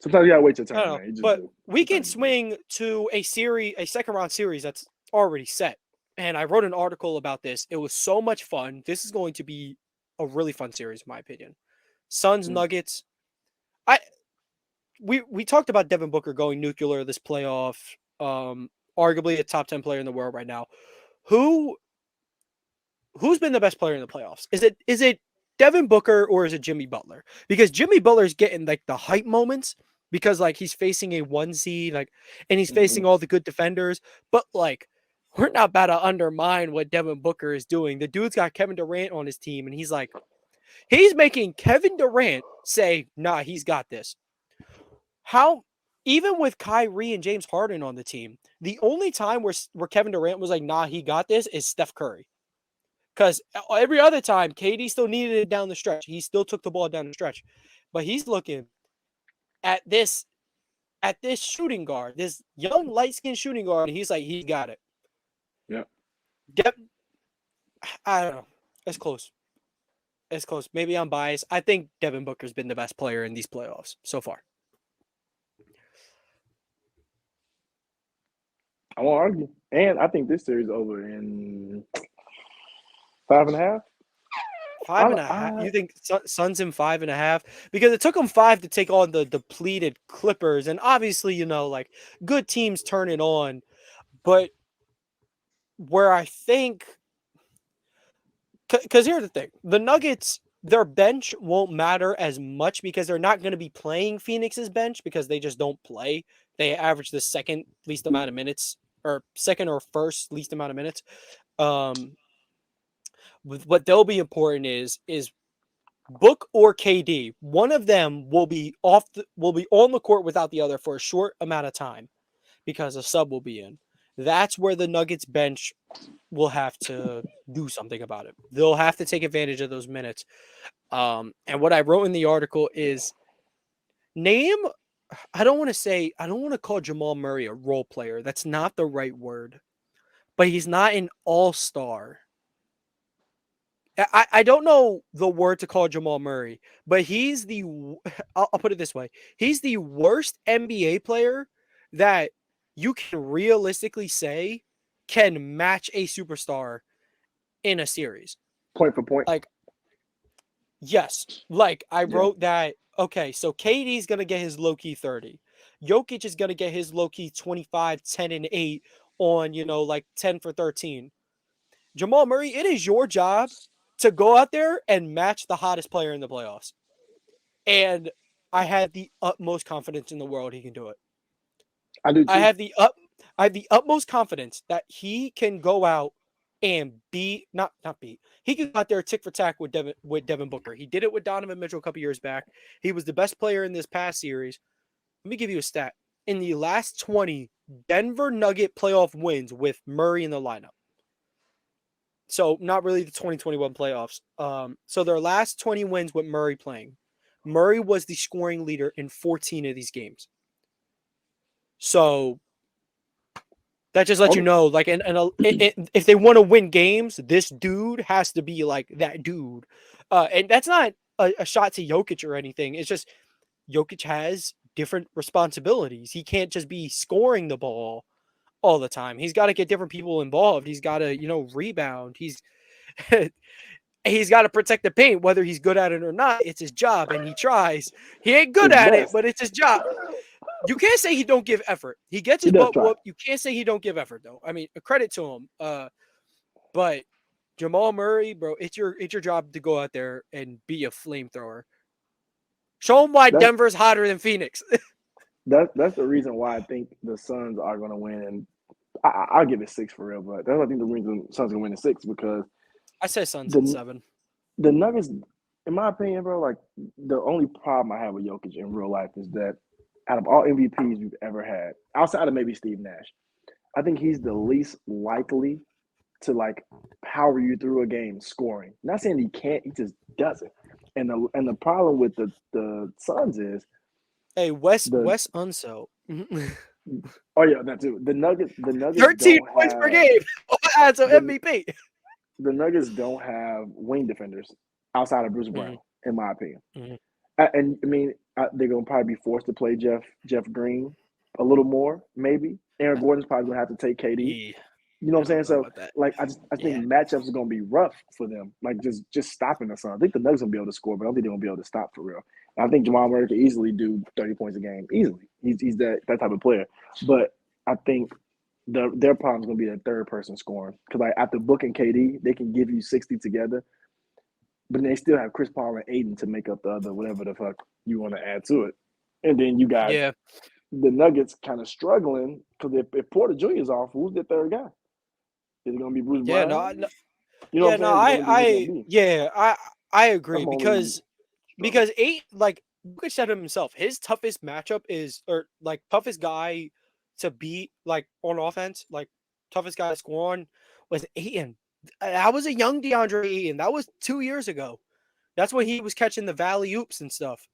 Sometimes you gotta wait your I don't turn, know, man. You just but do. we can Sometimes you do. swing to a second round series that's already set. And I wrote an article about this. It was so much fun. This is going to be a really fun series, in my opinion. Suns Mm. Nuggets. I we talked about Devin Booker going nuclear this playoff. Arguably a top 10 player in the world right now. Who who's been the best player in the playoffs? Is it Devin Booker or is it Jimmy Butler? Because Jimmy Butler's getting like the hype moments because like he's facing a 1 seed, like, and he's Mm-hmm. facing all the good defenders, but like we're not about to undermine what Devin Booker is doing. The dude's got Kevin Durant on his team, and he's making Kevin Durant say, "Nah, he's got this." How even with Kyrie and James Harden on the team, the only time where Kevin Durant was like, "Nah, he got this," is Steph Curry. Because every other time, KD still needed it down the stretch. He still took the ball down the stretch, but he's looking at this shooting guard, this young light skinned shooting guard, and he's like, he's got it. Yeah. Get, I don't know. It's close. It's close. Maybe I'm biased. I think Devin Booker's been the best player in these playoffs so far. I won't argue. And I think this series is over in 5.5. Five and a half. I You think Suns in 5.5? Because it took them 5 to take on the depleted Clippers, and obviously, like good teams turn it on, but where I think, because here's the thing, the Nuggets, their bench won't matter as much because they're not going to be playing Phoenix's bench because they just don't play. They average the second least amount of minutes, or second or first least amount of minutes. Um, what they'll be important is Book or KD. One of them will be on the court without the other for a short amount of time because a sub will be in. That's where the Nuggets bench will have to do something about it. They'll have to take advantage of those minutes. And what I wrote in the article is name. I don't want to call Jamal Murray a role player. That's not the right word. But he's not an all-star. I don't know the word to call Jamal Murray, but I'll put it this way. He's the worst NBA player that you can realistically say can match a superstar in a series. point for point. Like, yes, like I Yeah. wrote that. Okay, so KD's going to get his low key 30. Jokic is going to get his low key 25, 10, and 8 on, like 10 for 13. Jamal Murray, it is your job to go out there and match the hottest player in the playoffs. And I have the utmost confidence in the world he can do it. I do I too. have the utmost confidence that he can go out and beat not beat. He could go out there tick for tack with Devin Booker. He did it with Donovan Mitchell a couple years back. He was the best player in this past series. Let me give you a stat. In the last 20 Denver Nugget playoff wins with Murray in the lineup. So not really the 2021 playoffs. So their last 20 wins with Murray playing. Murray was the scoring leader in 14 of these games. So that just lets you Only, know, like, if they want to win games, this dude has to be like that dude. And that's not a shot to Jokic or anything. It's just Jokic has different responsibilities. He can't just be scoring the ball all the time. He's got to get different people involved. He's got to, rebound. He's got to protect the paint, whether he's good at it or not. It's his job, and he tries. He ain't good it's at it, best. but it's his job. You can't say he don't give effort. He gets He his does butt try. whooped. You can't say he don't give effort, though. I mean, a credit to him. But Jamal Murray, bro, it's your job to go out there and be a flamethrower. Show him why That's Denver's hotter than Phoenix. that's the reason why I think the Suns are going to win. And I'll give it 6 for real. But that's I think the reason the Suns going to win in 6 because I say Suns in the 7. the Nuggets, in my opinion, bro, like the only problem I have with Jokic in real life is that out of all MVPs we've ever had, outside of maybe Steve Nash, I think he's the least likely to like power you through a game scoring. Not saying he can't, he just doesn't. And the problem with the Suns is Hey, Wes the Unso. oh yeah, that too. The Nuggets 13 don't points per have game. That's an the MVP. the Nuggets don't have wing defenders outside of Bruce Mm-hmm. Brown, in my opinion. Mm-hmm. And I mean, they're gonna probably be forced to play Jeff Green a little more, maybe. Aaron Gordon's probably gonna have to take KD. Yeah, You know I what I'm saying? don't know So about that. like I think Yeah, matchups are gonna be rough for them. Like just stopping the Suns. I think the Nuggets gonna be able to score, but I don't think they're gonna be able to stop for real. And I think Jamal Murray can easily do 30 points a game. Easily. He's that type of player. But I think their problem is gonna be the third person scoring. Because like after booking KD, they can give you 60 together, but they still have Chris Paul and Aiden to make up the other whatever the fuck you want to add to it. And then you got yeah, the Nuggets kind of struggling because if Porter Jr. is off, who's the third guy? Is it gonna be Bruce yeah. Brown? No, You know what yeah, I'm no, saying? Is it gonna be who's it gonna be? yeah, I That's agree my only struggle. because eight, like Luka said himself, his toughest matchup is, or like toughest guy to beat, like on offense, like toughest guy to score on was Aiton. That was a young DeAndre Ayton. That was 2 years ago. That's when he was catching the valley oops and stuff.